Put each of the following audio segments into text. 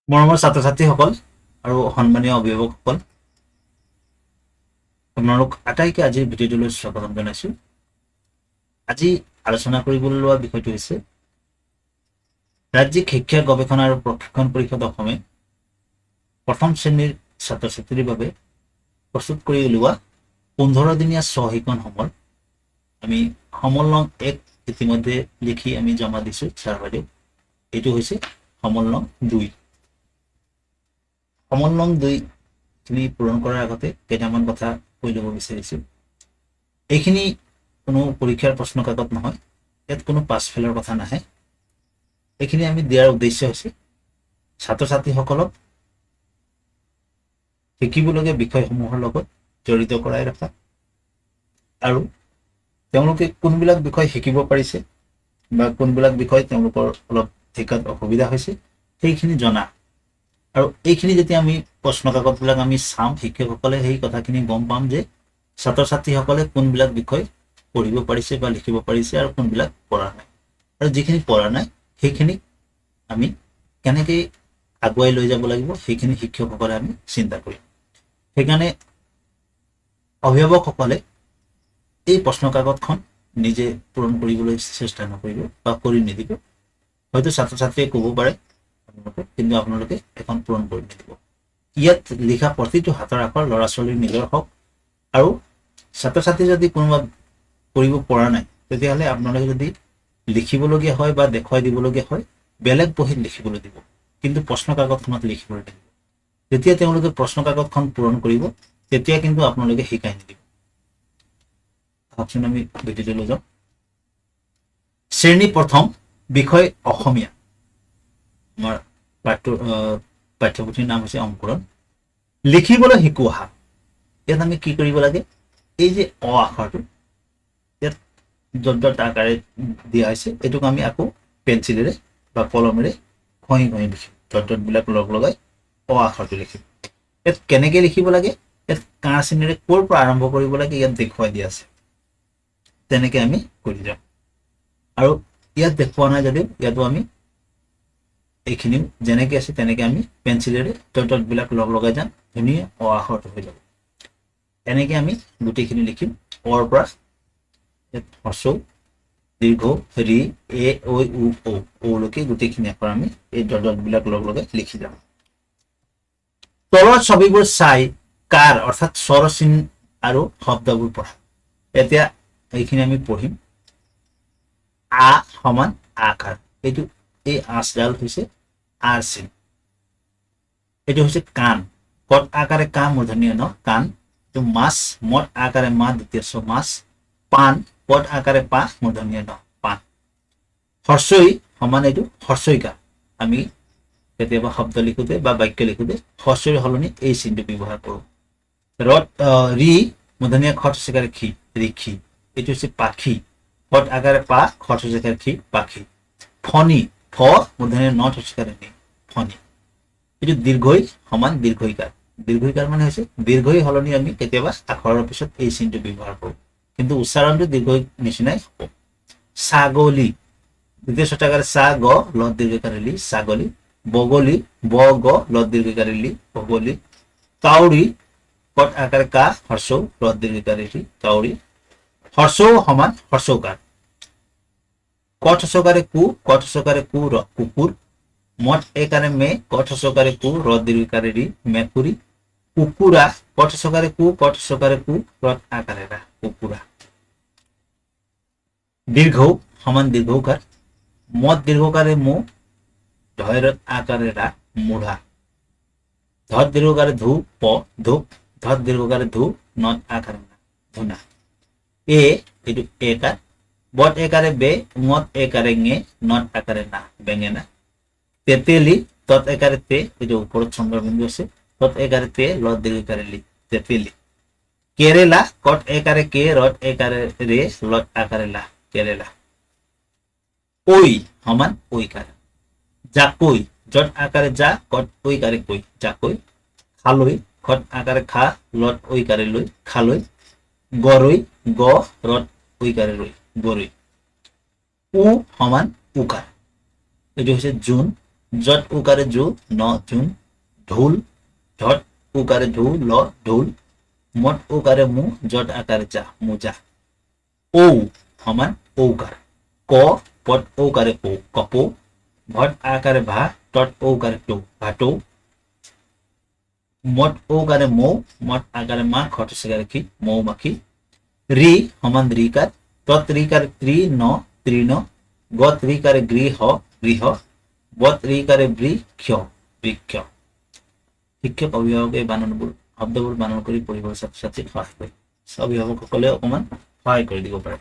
মৰমৰ ছাত্ৰ ছাত্ৰীসকল আৰু সন্মানীয় অভিভাৱকসকল, আপোনালোক আটাইকে আজিৰ ভিডিঅ'টোলৈ স্বাগতম জনাইছোঁ। আজি আলোচনা কৰিবলৈ লোৱা বিষয়টো হৈছে ৰাজ্যিক শিক্ষা গৱেষণা আৰু প্ৰশিক্ষণ পৰিষদ অসমে প্ৰথম শ্ৰেণীৰ ছাত্ৰ ছাত্ৰীৰ বাবে প্ৰস্তুত কৰি উলিওৱা 15 দিনীয়া স্ব-শিক্ষণ সমল। আমি সমল নং 1 ইতিমধ্যে লিখি আমি জমা দিছোঁ ছাৰ বাইদেউ। এইটো হৈছে সমল নং 2। সমল নং 2 খিনি পূৰণ কৰাৰ আগতে কেইটামান কথা কৈ ল'ব বিচাৰিছোঁ। এইখিনি কোনো পৰীক্ষাৰ প্ৰশ্ন কাকত নহয়, ইয়াত কোনো পাছ ফেলৰ কথা নাহে। এইখিনি আমি দিয়াৰ উদ্দেশ্য হৈছে ছাত্ৰ ছাত্ৰীসকলক শিকিবলগীয়া বিষয়সমূহৰ লগত জড়িত কৰাই ৰখা আৰু তেওঁলোকে কোনবিলাক বিষয় শিকিব পাৰিছে বা কোনবিলাক বিষয় তেওঁলোকৰ অলপ শিকাত অসুবিধা হৈছে সেইখিনি জনা। আৰু এইখিনি যেতিয়া আমি প্ৰশ্ন কাকতবিলাক আমি চাম, শিক্ষকসকলে সেই কথাখিনি গম পাম যে ছাত্ৰ ছাত্ৰীসকলে কোনবিলাক বিষয় পঢ়িব পাৰিছে বা লিখিব পাৰিছে আৰু কোনবিলাক পৰা নাই, আৰু যিখিনি পৰা নাই সেইখিনি আমি কেনেকৈ আগুৱাই লৈ যাব লাগিব সেইখিনি শিক্ষকসকলে আমি চিন্তা কৰিম। সেইকাৰণে অভিভাৱকসকলে এই প্ৰশ্ন কাকতখন নিজে পূৰণ কৰিবলৈ চেষ্টা নকৰিব বা কৰি নিদিব। হয়তো ছাত্ৰ ছাত্ৰীয়ে ক'ব পাৰে কিন্তু আপোনালোকে এখন পূৰণ কৰি নিদিব। ইয়াত লিখা প্ৰতিটো হাতৰ আখৰ ল'ৰা ছোৱালীৰ নিজৰ হওক, আৰু ছাত্ৰ ছাত্ৰী যদি কোনোবা কৰিব পৰা নাই তেতিয়াহ'লে আপোনালোকে যদি লিখিবলগীয়া হয় বা দেখুৱাই দিবলগীয়া হয় বেলেগ বহীত লিখিবলৈ দিব, কিন্তু প্ৰশ্ন কাকতখনত লিখিবলৈ দিব। যেতিয়া তেওঁলোকে প্ৰশ্ন কাকতখন পূৰণ কৰিব তেতিয়া কিন্তু আপোনালোকে শিকাই নিদিব। আহকচোন আমি ভিডিঅ'লৈ যাওঁ। শ্ৰেণী প্ৰথম, বিষয় অসমীয়া। আমাৰ পাঠ্যপুথিৰ নাম হৈছে অংকুৰণ। লিখিবলৈ শিকোৱা। ইয়াত আমি কি কৰিব লাগে, এই যে অ আখৰটো ইয়াত য'ত য'ত আকাৰে দিয়া হৈছে এইটোক আমি আকৌ পেঞ্চিলেৰে বা কলমেৰে ঘঁহি ঘঁহি লিখিম। য'ত য'তবিলাক লগ লগাই অ আখৰটো লিখিম। ইয়াত কেনেকৈ লিখিব লাগে, ইয়াত কাৰ চিনেৰে ক'ৰ পৰা আৰম্ভ কৰিব লাগে ইয়াত দেখুৱাই দিয়া আছে, তেনেকৈ আমি কৰি যাম। আৰু ইয়াত দেখুওৱা নাই যদিও ইয়াতো আমি এইখিনিও যেনেকৈ আছে তেনেকৈ আমি পেঞ্চিলেৰে ডট ডটবিলাক লগ লগাই যাম, ধুনীয়া অ আখৰটো হৈ যাব। এনেকৈ আমি গোটেইখিনি লিখিম। অৰ পৰা ইয়াত হ্ৰস্ব দীৰ্ঘ ৰি এ ঐ উ ঔ ঔলৈকে গোটেইখিনি আখৰ আমি এই ডট ডটবিলাক লগ লগাই লিখি যাম। তলৰ ছবিবোৰ চাই কাৰ অৰ্থাৎ স্বৰ চিন আৰু শব্দবোৰ পঢ়া। এতিয়া এইখিনি আমি পঢ়িম। আ সমান আকাৰ, এইটো এই আঁচডাল হৈছে আৰ চিন। এইটো হৈছে কাণ, কট আকাৰে কা মূৰ্ধন্য ন কাণ। এইটো মাছ, মট আকাৰে মা দ্বিতীয় ছ মাছ। পাণ, পট আকাৰে পা মূৰ্ধন্য ন পাণ। হৰ্ষই সমান এইটো হৰ্ষইকাৰ। আমি কেতিয়াবা শব্দ লিখোঁতে বা বাক্য লিখোঁতে হৰ্ষৰ সলনি এই চিনটো ব্যৱহাৰ কৰোঁ। ৰি মূৰ্ধন্য খ থকাৰে খি, ৰিখি। এইটো হৈছে পাখি, পট আকাৰে পা খ থকাৰে খি পাখি। ফণি, ফ মূৰ্ধন্য ন থকাৰে নি ফণি। এইটো দীৰ্ঘই সমান দীৰ্ঘইকাৰ। দীৰ্ঘইকাৰ মানে হৈছে দীৰ্ঘই সলনি আমি কেতিয়াবা আখৰৰ পিছত এই চিনটো ব্যৱহাৰ কৰোঁ, কিন্তু উচ্চাৰণটো দীৰ্ঘই নিচিনাই হ'ব। ছাগলী, দ্বিতীয় ছটাকাৰে চা গ ল দীৰ্ঘকাৰে লি ছাগলী। বগলী, ব গ ল দীৰ্ঘকাৰে লি বগলী। কাউৰী, কট আকাৰে কা হৰ্ষৌ ল দীৰ্ঘকাৰে লি কাউৰী। হৰ্ষৌ সমান হৰ্ষৌকাৰ। কট হৰ্ষকাৰে কু, কট হৰ্ষকাৰে কু ৰ কুকুৰ। মট একাৰে মে, কট হৰ্ষকাৰে কু ৰ দীৰ্ঘকাৰে ৰি মেকুৰী। কুকুৰা, কট হৰ্ষকাৰে কু, কট হৰ্ষকাৰে কু ৰ আকাৰে ৰা কুকুৰা। দীৰ্ঘ সমান দীৰ্ঘকাৰ। মত দীৰ্ঘকাৰে মু, ধৈৰত আকাৰে ৰা মুঢ়া। ধত দীৰ্ঘকাৰে ধু প ধূপ। ধত দীৰ্ঘকাৰে ধু নত আকাৰে না ধুনা। এ এইটো একাৰ। বট একাৰে বে, মত একাৰে ঙে, নত আকাৰে না বেঙেনা। তেতেলি, তত একাৰে তে, এইটো ওপৰত চন্দ্ৰবিন্দু আছে, তত একাৰে তে ল দীৰ্ঘকাৰে লি তেতেলি। কেৰেলা, কট একাৰে কে রট একারে রে লট আকারে লা কেরেলা। ওই সমান ওইকার। জাকই, জট আকারে যা কট ওইকারে কই জাকই। খালই, খট আকারে খা লট ওইকারে লই খালই। গরই, গ রট ওইকারে রই গরই। উ সমান উকার। এটি হচ্ছে জুন, জত উকাৰে জু ন জুন ঢোল ঝট উকাৰে ঢু ল ঢোল মত উকাৰে মু জট আকাৰে যা মোজা ঔ সমান ঔকাৰ ক পট ঔকাৰে ঔ কপৌ ভট আকাৰে ভা তট ঔকাৰে টৌ ভাটৌ মত ঔকাৰে মৌ মত আকাৰে মা খট চিকাৰে কি মৌ মাখি ৰি সমান ৰিকাৰ তত ৰিকাৰে ত্ৰি ন তৃণ গত ৰিকাৰে গৃহ গৃহ বত ৰিকাৰে বৃক্ষ বৃক্ষ শিক্ষক অভিভাৱকে এই বানানবোৰ শব্দবোৰ বানান কৰি পঢ়িবলৈ ছাত্ৰ ছাত্ৰীক সহায় কৰে অভিভাৱকসকলে অকমান সহায় কৰি দিব পাৰে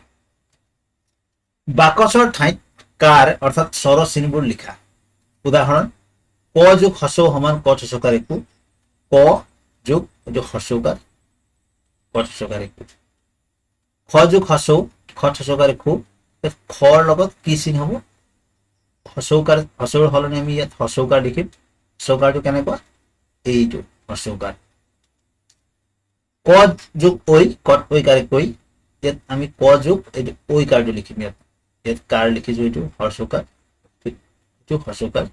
বাকচৰ ঠাইত কাৰ অৰ্থাৎ স্বৰ চিনবোৰ লিখা উদাহৰণ ক যোগ হস্ৰ সমান ক থকাৰ একো ক যোগ এইটো হস্ৰকাৰ ক থকাৰ একো খ যোগ হস্ৰ খ থকাৰ একো খৰ লগত কি চিন হ'ব হস্ৰকাৰ হস্ৰৰ সলনি আমি ইয়াত হস্ৰকাৰ লিখিম হস্ৰকাৰটো কেনেকুৱা এইটো হস্ৰকাৰ ক যোগ ঐ কত ঐকাৰে কৈ ইয়াত আমি ক যোগ এইটো ঐকাৰটো লিখিম ইয়াত ইয়াত কাৰ লিখিছো এইটো হস্ৰকাৰ এইটো হস্ৰকাৰ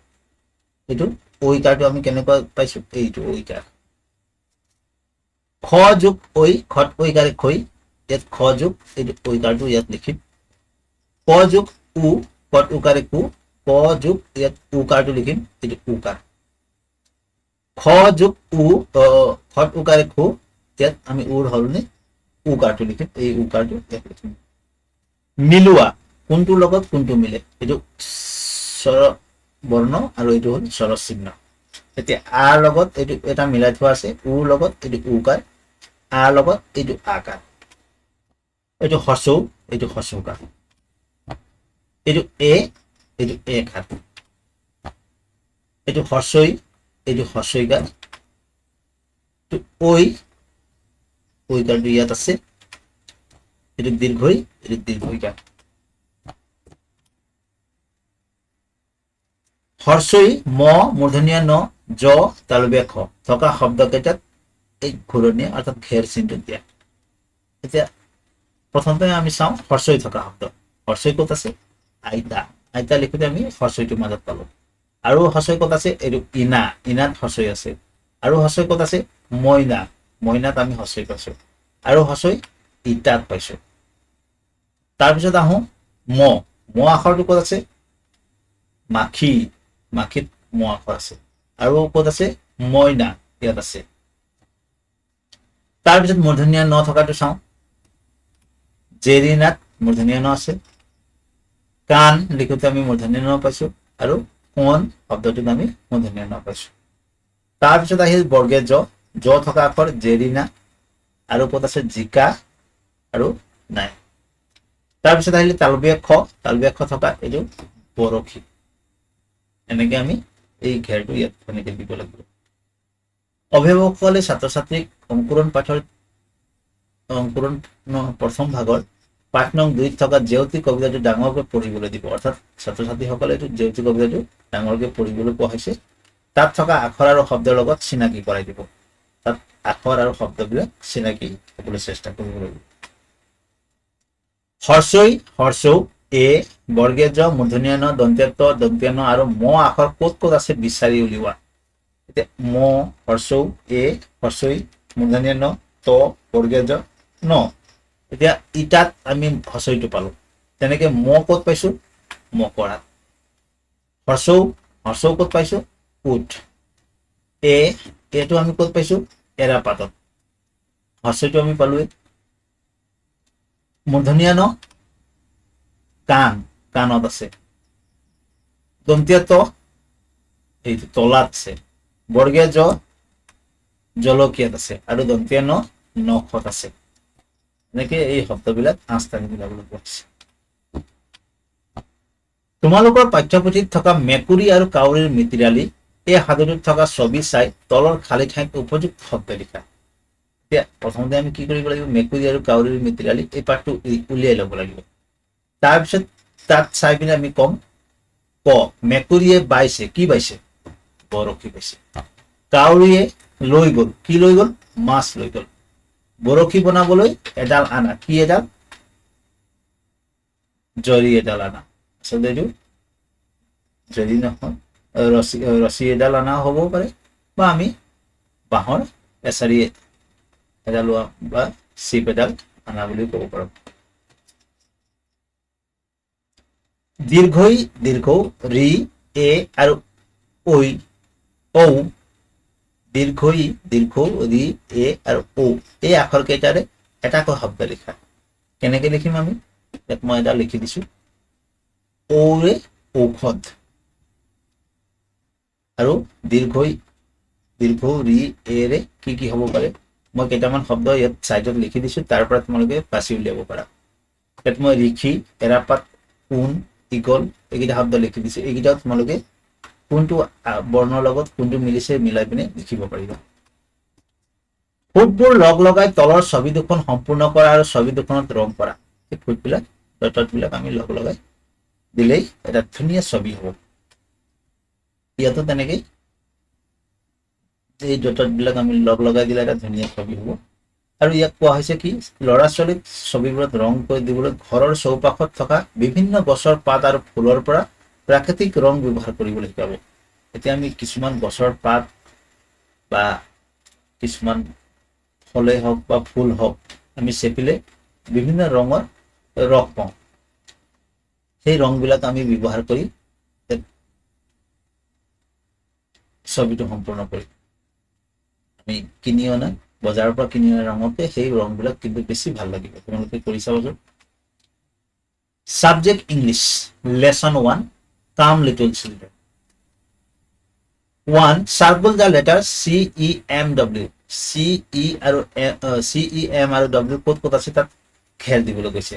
এইটো ঐকাৰটো আমি কেনেকুৱা পাইছো এইটো ঐকাৰ খ যোগ ঐ খত ঐকাৰে খৈ ইয়াত খ যোগ এইটো ঐকাৰটো ইয়াত লিখিম ক যোগ উ কত উকাৰে কু ক যোগ ইয়াত উকাৰটো লিখিম এইটো উকাৰ খ যোগ উ খত উকাৰে খু ইয়াত আমি উৰ সলনি উকাৰটো লিখিম এই উকাৰটো ইয়াত লিখিম মিলোৱা কোনটোৰ লগত কোনটো মিলে এইটো স্বৰ বৰ্ণ আৰু এইটো হ'ল স্বৰ চিহ্ন এতিয়া আৰ লগত এইটো এটা মিলাই থোৱা আছে উৰ লগত এইটো উকাৰ আৰ লগত এইটো আকাৰ এইটো হস্ৰ এইটো হস্ৰকাৰ এইটো এইটো একাৰ এইটো হস্ৰই এইটো হস্ৰইকাৰ এইটো ঐকাৰটো ইয়াত আছে এইটো দীৰ্ঘই এইটো দীৰ্ঘইকাৰ হৰ্ষই ম মূৰ্ধনীয়া ন জ তালুবীয়া খ থকা শব্দকেইটাত এই ঘূৰণীয়া অৰ্থাৎ ঘেৰ চিনটো দিয়া এতিয়া প্ৰথমতে আমি চাওঁ হৰ্ষই থকা শব্দ হৰ্ষই ক'ত আছে আইতা আইতা লিখোতে আমি হৰ্ষইটোৰ মাজত পালো আৰু হৰ্ষই ক'ত আছে এইটো ইনা ইনাত হৰ্ষই আছে আৰু হৰ্ষই ক'ত আছে মইনা মইনাত আমি হৰ্ষই পাইছো আৰু হৰ্ষই ইটাত পাইছো তাৰপিছত আহো ম ম আখৰটো ক'ত আছে মাখি মাখিত ম আখৰ আছে আৰু ক'ত আছে মইনা ইয়াত আছে তাৰপিছত মূৰ্ধনীয়া ন থকাটো চাওঁ জেৰিনাত মূৰ্ধনীয়া ন আছে কাণ লিখোতে আমি মূৰ্ধনীয়া ন পাইছো আৰু কোন শব্দটোত আমি মূৰ্ধনীয়া ন পাইছো তাৰপিছত আহিল বৰ্গে জ থকা আখৰ জেৰিনা আৰু ক'ত আছে জিকা আৰু নাই তাৰপিছত আহিলে তালবীয়া খ থকা এইটো বৰশী এনেকে আমি এই ঘেৰটো ইয়াত এনেকে দিব লাগিব অভিভাৱকসকলে ছাত্ৰ ছাত্ৰীক অংকুৰণ পাঠৰ অংকুৰণ প্ৰথম ভাগৰ পাঠ নং 2 থকা জেউতি কবিতাটো ডাঙৰকৈ পঢ়িবলৈ দিব অৰ্থাৎ ছাত্ৰ ছাত্ৰীসকলে এইটো জেউতি কবিতাটো ডাঙৰকৈ পঢ়িবলৈ কোৱা হৈছে তাত থকা আখৰ আৰু শব্দৰ লগত চিনাকি কৰাই দিব তাত আখৰ আৰু শব্দবিলাক চিনাকি হ'বলৈ চেষ্টা কৰিব লাগিব হৰ্ষই হৰ্ষৌ এ বৰ্গে জ মূৰ্ধনীয়া ন দন্ত্য ত দন্ত্য ন আৰু ম আখৰ ক'ত ক'ত আছে বিচাৰি উলিওৱা এতিয়া ম হৰ্ষৌ এ হৰ্ষই মূৰ্ধনীয়া ন ত বৰ্গে জ ন এতিয়া ইটাত আমি হৰ্ষইটো পালো তেনেকে ম ক'ত পাইছো মকৰাত হৰ্ষৌ ক'ত পাইছো উঠ এটো আমি ক'ত পাইছো এৰাপাতত হৰ্ষইটো আমি পালোৱে মূৰ্ধনীয়া ন কাণত আছে দন্ত্য ত এইটো তলাত আছে বৰ্গে জ জলকীয়াত আছে আৰু দন্ত্য ন নখত আছে এনেকে এই শব্দবিলাক 5টা মিলাবলৈ কৈছে তোমালোকৰ পাঠ্যপুথিত থকা মেকুৰী আৰু কাউৰীৰ মিতিৰালি এই সাধুটোত থকা ছবি চাই তলৰ খালী ঠাইত উপযুক্ত শব্দ লিখা এতিয়া প্ৰথমতে আমি কি কৰিব লাগিব মেকুৰী আৰু কাউৰীৰ মিতিৰালি এই পাঠটো উলিয়াই ল'ব লাগিব তাৰপিছত তাত চাই পিনে আমি কম ক মেকুৰীয়ে বাইছে কি বাইছে বৰশী বাইছে কাউৰীয়ে লৈ গ'ল কি লৈ গ'ল মাছ লৈ গ'ল বৰশী বনাবলৈ এডাল আনা কি এডাল জৰি এডাল আনা আচলতে এইটো জৰি নহয় ৰছী এডাল অনা হ'ব পাৰে, বা আমি বাঁহৰ এছাৰি এডাল বা চিপ এডাল অনা বুলি ক'ব পাৰোঁ। দীৰ্ঘই দীৰ্ঘ ৰি এ আৰু ঔ দীৰ্ঘই দীৰ্ঘ ৰি এ আৰু ঔ এই আখৰ কেইটাৰে এটাকৈ শব্দ লিখা। কেনেকে লিখিম আমি? ইয়াত মই এটা লিখি দিছো, ঔৰে ঔষধ। আৰু দীৰ্ঘই দীৰ্ঘ ৰি এৰে কি কি হ'ব পাৰে, মই কেইটামান শব্দ ইয়াত চাইডত লিখি দিছো, তাৰ পৰা তোমালোকে বাছি উলিয়াব পাৰা। ইয়াত মই ঋষি, এৰাপাত, সোণ, ইগল এইকেইটা শব্দ লিখি দিছো। এইকেইটাও তোমালোকে কোনটো বৰ্ণৰ লগত কোনটো মিলিছে মিলাই পিনে লিখিব পাৰিবা। ফুটবোৰ লগ লগাই তলৰ ছবি দুখন সম্পূৰ্ণ কৰা আৰু ছবি দুখনত ৰং কৰা। এই ফুটবিলাক ডটবিলাক আমি লগ লগাই দিলেই এটা ধুনীয়া ছবি হ'ব। ইয়াতো তেনেকেই এই ডটবিলাক আমি লগ লগাই দিলে এটা ধুনীয়া ছবি হ'ব। আৰু ইয়াক কোৱা হৈছে কি, ল'ৰা ছোৱালীক ছবিবোৰত ৰং কৰি দিবলৈ ঘৰৰ চৌপাশত থকা বিভিন্ন গছৰ পাত আৰু ফুলৰ পৰা প্ৰাকৃতিক ৰং ব্যৱহাৰ কৰিবলৈ শিকাব। এতিয়া আমি কিছুমান গছৰ পাত বা কিছুমান ফলে হওক বা ফুল হওক আমি চেপিলে বিভিন্ন ৰঙৰ ৰস পাওঁ। সেই ৰংবিলাক আমি ব্যৱহাৰ কৰি ছবিটো সম্পূৰ্ণ কৰিম। আমি কিনি অনা বজাৰৰ পৰা কিনি অনা ৰঙতকে সেই ৰংবিলাক কিন্তু বেছি ভাল লাগিব। তোমালোকে কৰি চাবচোন। Subject English Lesson 1 Calm Little Children 1. Circle the letter CEMW CEM আৰু W ক'ত ক'ত আছে তাত ঘেৰ দিবলৈ কৈছে।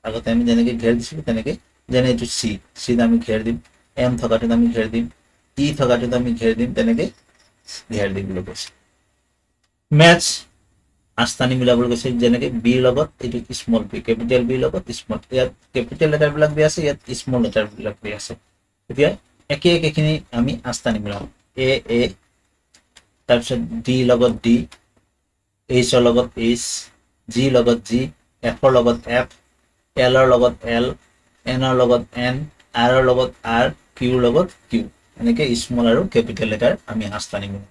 আগতে আমি যেনেকে ঘেৰ দিছিলো তেনেকে, যেনে এইটো চিত আমি ঘেৰ দিম, এম থকাটোত আমি ঘেৰ দিম, ই থকাটোত আমি ঘেৰ দিম, তেনেকে ঘেৰ দিবলৈ কৈছে। মেথছ আস্তানি মিলাবলৈ কৈছে, যেনেকে বিৰ লগত এইটো স্মল বি, কেপিটেল বিৰ লগত স্মল, ইয়াত কেপিটেল লেটাৰ বিলাক দিয়া আছে, ইয়াত স্মল লেটাৰ বিলাক দিয়া আছে। এতিয়া একে একেখিনি আমি আস্তানি মিলাম। এ তাৰপিছত ডি লগত ডি, এইচৰ লগত এইচ, জি লগত জি, এফৰ লগত এফ, এলৰ লগত এল, এনৰ লগত এন, আৰৰ লগত আৰ, কিউৰ লগত কিউ। এনেকে স্মল আৰু কেপিটেল লেটাৰ আমি আস্তানি মিলাম।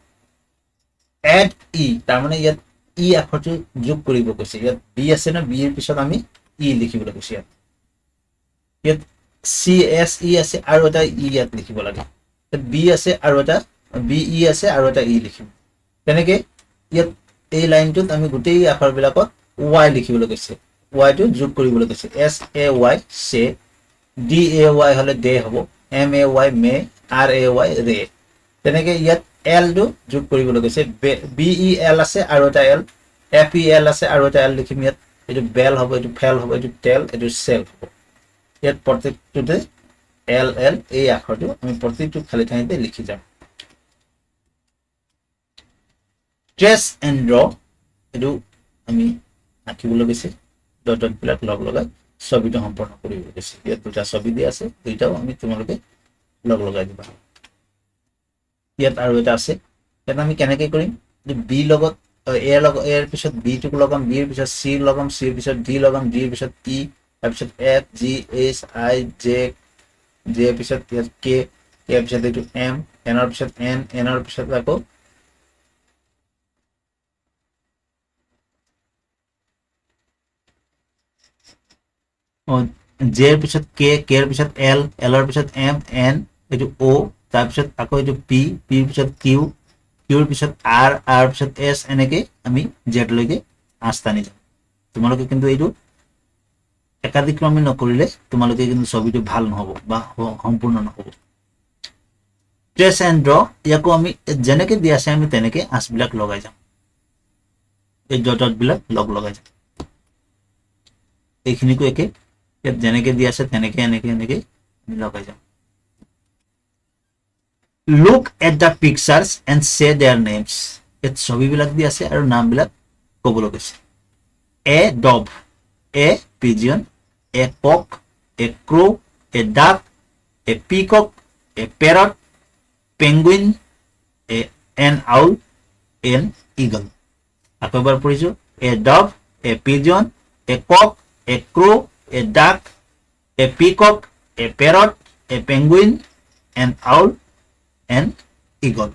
এড ই, তাৰমানে ইয়াত ই আখৰটো যোগ কৰিব কৈছে। ইয়াত বি আছে ন, বিৰ পিছত আমি ই লিখিবলৈ কৈছে। ইয়াত চি এছ ই আছে আৰু এটা ই ইয়াত লিখিব লাগে। বি আছে আৰু এটা বি ই আছে আৰু এটা ই লিখিম। তেনেকে ইয়াত এই লাইনটোত আমি গোটেই আখৰবিলাকত ৱাই লিখিবলৈ কৈছে, ৱাইটো যোগ কৰিবলৈ কৈছে। S A Y say, D A Y হলে ডে হ'ব, M A Y may, R A Y ray. তেনেকে ইয়াত এলটো যোগ কৰিবলৈ কৈছে। বি ই এল আছে আৰু এটা এল, এফ ই এল আছে আৰু এটা এল লিখিম। ইয়াত এইটো বেল হ'ব, এইটো ফেল হ'ব, এইটো টেল, এইটো চেল হ'ব। ইয়াত প্ৰত্যেকটোতে এল এল এই আখৰটো আমি প্ৰতিটো খালী ঠাইতে লিখি যাম। ট্ৰেচ এণ্ড ড্ৰ, এইটো আমি আঁকিবলৈ গৈছে। ডটবিলাক লগ লগাই ছবিটো সম্পূৰ্ণ কৰিবলৈ গৈছে। ইয়াত দুটা ছবি দিয়া আছে, দুইটাও আমি তোমালোকে লগ লগাই দিবা। ইয়াত আৰু এটা আছে, ইয়াত আমি কেনেকে কৰিম, বি লগত এৰ লগত এৰ পিছত বিটোক লগাম, বিৰ পিছত চি লগাম, চিৰ পিছত ডি লগাম, ডিৰ পিছত ই, তাৰপিছত এফ জি এইচ আই জে, জে পিছত ইয়াত কে, ইয়াৰ পিছত এইটো এম, এনৰ পিছত এন, এনৰ পিছত আকৌ জেৰ পিছত কে, কেৰ পিছত এল, এলৰ পিছত এম, এন, এইটো অ, তাৰপিছত আকৌ এইটো পি, পিৰ পিছত কিউ, কিউৰ পিছত আৰ, আৰ পিছত এছ, এনেকে আমি জেডলৈকে আঁচটানি যাম। তোমালোকে কিন্তু এইটো একাদিক্ৰমে নকৰিলে তোমালোকে কিন্তু ছবিটো ভাল নহ'ব বা সম্পূৰ্ণ নহ'ব। ট্ৰেচ এণ্ড ড্ৰ, ইয়াকো আমি যেনেকে দিয়া আছে আমি তেনেকে আঁচবিলাক লগাই যাম। এই ডটবিলাক লগ লগাই যাম। এইখিনিকো একে, ইয়াত যেনেকে দিয়া আছে তেনেকে এনেকে এনেকে আমি লগাই যাম। Look at the pictures and say their names, ইয়াত ছবিবিলাক দি আছে আৰু নামবিলাক ক'বলৈ কৈছে। A dove, a pigeon, a cock, a crow, a duck, a peacock, a parrot, penguin, an owl, an eagle. আকৌ এবাৰ পঢ়িছো, a dove, a pigeon, a cock, a crow, a duck, a peacock, a parrot, a penguin, an owl, an eagle.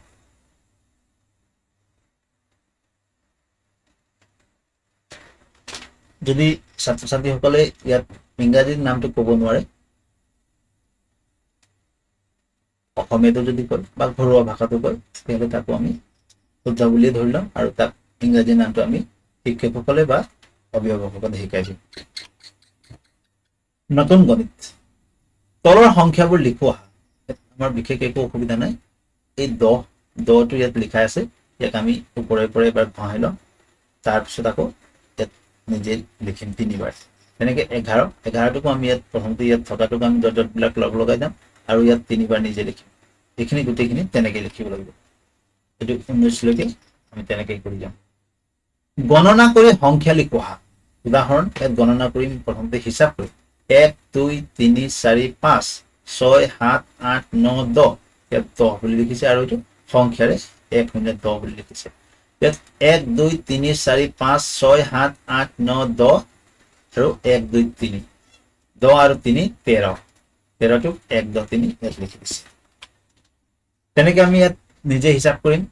যদি ছাত্ৰ ছাত্ৰীসকলে ইয়াত ইংৰাজীৰ নামটো ক'ব নোৱাৰে, অসমীয়াটো যদি কয় বা ঘৰুৱা ভাষাটো কয়, তেতিয়াহ'লে তাকো আমি শুদ্ধ বুলিয়ে ধৰি ল'ম আৰু তাক ইংৰাজী নামটো আমি শিক্ষকসকলে বা অভিভাৱকসকলে শিকাই দিম। নতুন গণিত, তলৰ সংখ্যাবোৰ লিখোৱা। আমাৰ বিশেষ একো অসুবিধা নাই। এই 10টো ইয়াত লিখা আছে, ইয়াক আমি ওপৰে ওপৰে এবাৰ ভৰাই ল'ম, তাৰপিছত আকৌ ইয়াত নিজে লিখিম 3বাৰ। তেনেকৈ 11টোকো আমি ইয়াত প্ৰথমতে ইয়াত থকাটোক আমি ডটবিলাক লগাই যাম আৰু ইয়াত 3বাৰ নিজে লিখিম। এইখিনি গোটেইখিনি তেনেকৈ লিখিব লাগিব। এইটো 19লৈকে আমি তেনেকৈ কৰি যাম। গণনা কৰি সংখ্যা লিখোৱা। উদাহৰণ, ইয়াত গণনা কৰিম, প্ৰথমতে হিচাপ কৰিম 1 2 3 4 5 6 7 8 9 10। ইয়াত 10 বুলি লিখিছে আৰু এইটো সংখ্যাৰে 1 0 10 বুলি লিখিছে। ইয়াত 1 2 3 4 5 6 7 8 9 10 আৰু 1 2 3 10 আৰু 3 13। 13টোক 1 10 3 ইয়াত লিখি দিছে। তেনেকৈ আমি ইয়াত নিজে হিচাপ কৰিম।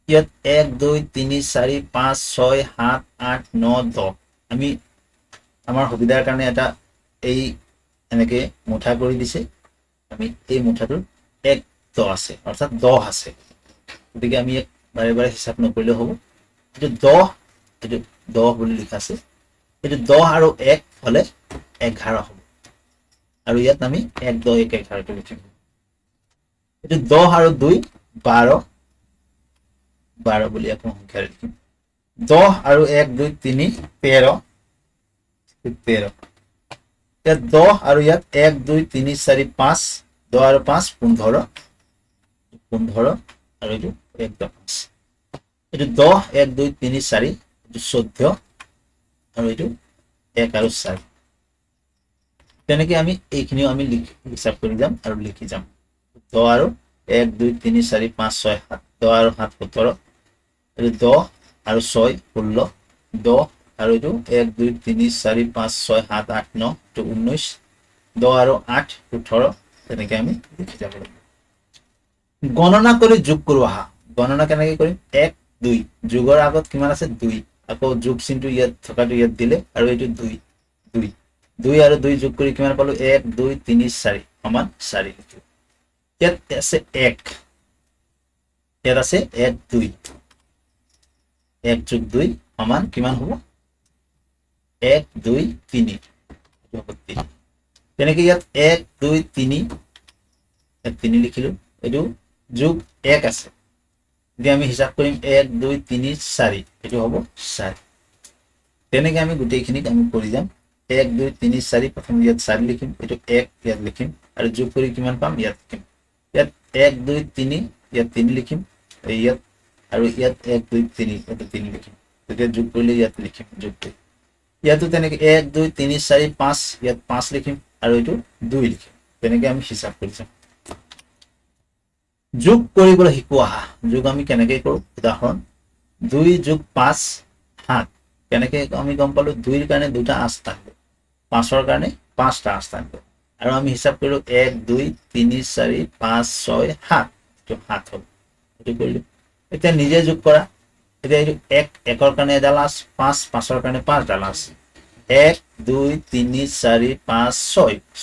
ইয়াত 1 2 3 4 5 6 7 8 9 10। আমি আমাৰ সুবিধাৰ কাৰণে এটা এই এনেকৈ মুঠা কৰি দিছে। আমি এই মুঠাটোৰ 1 10 আছে, অৰ্থাৎ 10 আছে। গতিকে আমি ইয়াক বাৰে বাৰে হিচাপ নকৰিলেও হ'ব। এইটো 10, এইটো 10 বুলি লিখা আছে। এইটো 10 আৰু 1 হ'লে 11 হ'ব আৰু ইয়াত আমি 1 10 1 11টো লিখিম। এইটো 10 আৰু 2 12 বুলি আকৌ সংখ্যাৰে লিখিম। 10 আৰু 1 2 3 13। ইয়াত 10 আৰু ইয়াত 1 2 3 4 5 10 আৰু 5 15 আৰু এইটো 1 10 5। এইটো 10 1 2 3 4, এইটো 14 আৰু এইটো 1 আৰু 4। তেনেকৈ আমি এইখিনিও আমি হিচাপ কৰি যাম আৰু লিখি যাম। 10 আৰু 1 2 3 4 5 6 7, 10 আৰু 7 17, এইটো 10 আৰু 6 16, 10 আৰু এইটো 1 2 3 4 5 6 7 8 9, এইটো 19, 10 আৰু 8 18। তেনেকৈ আমি লিখি যাব লাগিব। গণনা কৰি যোগ কৰোঁ আহা। গণনা কেনেকৈ কৰিম? 1 2, যোগৰ আগত কিমান আছে? 2, আকৌ যোগ চিনটো ইয়াত থকাটো ইয়াত দিলে আৰু এইটো 2 আৰু 2 যোগ কৰি কিমান পালো? 1 2 3 4 সমান 4 লিখিলো। ইয়াত আছে 1, ইয়াত আছে 1 2, 1 যোগ 2 সমান কিমান হ'ব? 1 2 3। তেনেকৈ ইয়াত 1 2 3, ইয়াত 3 লিখিলো। এইটো যোগ 1 আছে। এতিয়া আমি হিচাপ কৰিম 1 2 3 4, এইটো হ'ব 4। তেনেকৈ আমি গোটেইখিনিক আমি কৰি যাম। 1 2 3 4, প্ৰথম ইয়াত 4 লিখিম, এইটো 1 ইয়াত লিখিম আৰু যোগ কৰি কিমান পাম? ইয়াত লিখিম। ইয়াত 1 2 3, ইয়াত 3 লিখিম, ইয়াত আৰু ইয়াত 1 2 3, ইয়াত 3 লিখিম। তেতিয়া যোগ কৰিলে ইয়াত লিখিম, যোগ কৰি ইয়াতো তেনেকৈ 1 2 3 4 5, ইয়াত 5 লিখিম আৰু এইটো 2 লিখিম। তেনেকৈ আমি হিচাপ কৰি যাম। যোগ কৰিবলৈ শিকোৱা। যোগ আমি কেনেকৈ কৰোঁ? উদাহৰণ, 2 যোগ 5 7। কেনেকৈ আমি গম পালো? 2ৰ কাৰণে 2টা 8 থাকিব, 5ৰ কাৰণে 5টা 8 থাকিব আৰু আমি হিচাপ কৰিলো 1 2 3 4 5 6 7, এইটো 7 হ'ল। এইটো কৰিলো। এতিয়া নিজে যোগ কৰা। এতিয়া এইটো 1 1ৰ কাৰণে এডাল আছ, 5 5ৰ কাৰণে 5ডাল আছ। 1 2 3 4 5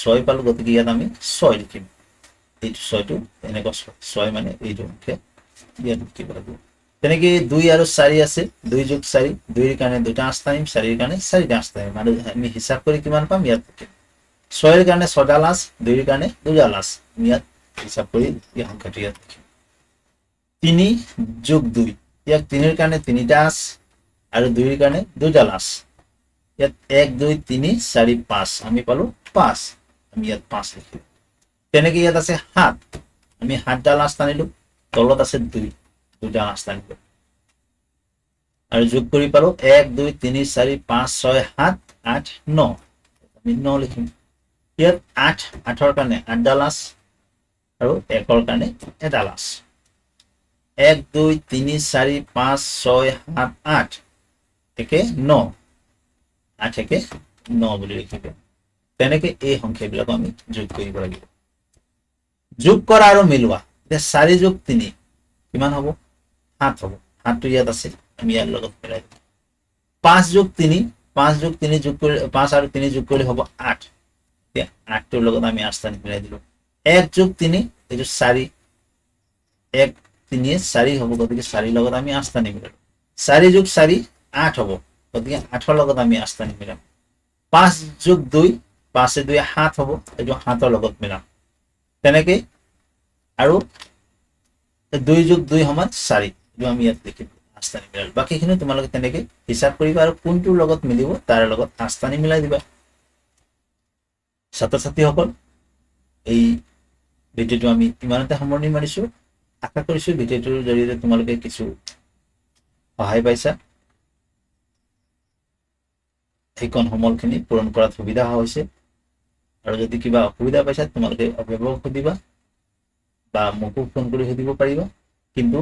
6 পালো, গতিকে ইয়াত আমি 6 লিখিম। এইটো 6টো এনেকুৱা 6 মানে এইটো ইয়াত লিখিব লাগিব। তেনেকৈ 2 আৰু 4 আছে, 2 যোগ 4, 2ৰ কাৰণে 2টা 8 টানিম, 4ৰ কাৰণে 4টা 8 টানিম আৰু আমি হিচাপ কৰি কিমান পাম? ইয়াত 6ৰ কাৰণে 6ডাল আছ, 2ৰ কাৰণে 2ডাল আছ। ইয়াত হিচাপ কৰি এই সংখ্যাটো ইয়াত লিখিম। 3 যোগ 2, ইয়াত 3ৰ কাৰণে 3টা আছ আৰু 2ৰ কাৰণে 2ডাল আছ। ইয়াত 1 2 3 4 5, আমি পালো 5, আমি ইয়াত 5 লিখিলো। তেনেকৈ ইয়াত আছে 7, আমি 7ডাল আছ টানিলো, তলত আছে 2টা আছ টানিলো আৰু যোগ কৰি পালো 1 2 3 4 5 6 7 8 9, আমি 9 লিখিম। ইয়াত 8ৰ কাৰণে 8ডাল আছ আৰু 1ৰ কাৰণে এডাল আছ। 1 2 3 4 5 6 7 8, একে 9, 8 একে 9 বুলি লিখিব। তেনেকৈ এই সংখ্যাবিলাক আমি যোগ কৰিব লাগিব। যোগ কৰা আৰু মিলোৱা। এতিয়া 4 যোগ 3 কিমান হ'ব 7 হ'ব 7টো ইয়াত আছে আমি ইয়াৰ লগত মিলাই দিম 5 যোগ 3 5 যোগ 3 যোগ কৰি 5 আৰু 3 যোগ কৰিলে হ'ব 8 এতিয়া 8টোৰ লগত আমি 8 স্থান মিলাই দিলো 1 যোগ 3 এইটো 4 1 3 4 হ'ব গতিকে 4 লগত আমি 8 স্থান মিলালো 4 যোগ 4 8 হ'ব গতিকে 8ৰ লগত আমি 8 স্থান মিলাম 5 যোগ 2 5 2 7 হ'ব এইটো 7ৰ লগত মিলাম তেনেকৈ আৰু 2 যোগ 2 সমান 4 এইটো আমি ইয়াত লিখিম 8 স্থান মিলালো বাকিখিনি তোমালোকে তেনেকৈ হিচাপ কৰিবা আৰু কোনটোৰ লগত মিলিব তাৰ লগত 8 স্থান মিলাই দিবা ছাত্ৰ ছাত্ৰীসকল এই ভিডিঅ'টো আমি ইমানতে সামৰণি মাৰিছো আশা কৰিছো ভিডিঅ'টোৰ জৰিয়তে তোমালোকে কিছু সহায় পাইছা এইকণ সমলখিনি পূৰণ কৰাত সুবিধা হৈছে আৰু যদি কিবা অসুবিধা পাইছা তোমালোকে অভিভাৱক সুধিবা বা মোকো ফোন কৰি সুধিব পাৰিবা কিন্তু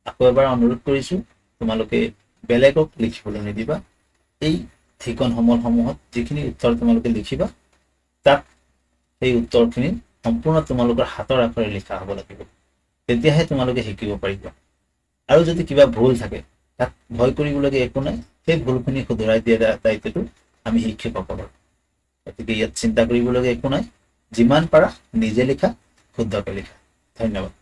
আকৌ এবাৰ অনুৰোধ কৰিছো তোমালোকে বেলেগক লিখিবলৈ নিদিবা এইকণ সমলসমূহত যিখিনি উত্তৰ তোমালোকে লিখিবা তাত সেই উত্তৰখিনি সম্পূৰ্ণ তোমালোকৰ হাতৰ আখৰে লিখা হ'ব লাগিব তেতিয়াহে তোমালোকে শিকিব পাৰিবা আৰু যদি কিবা ভুল থাকে তাত ভয় কৰিবলগীয়া একো নাই সেই ভুলখিনি শুধৰাই দিয়া দায়িত্বটো আমি শিক্ষকসকলৰ গতিকে ইয়াত চিন্তা কৰিবলগীয়া একো নাই যিমান পাৰা নিজে লিখা শুদ্ধকৈ লিখা ধন্যবাদ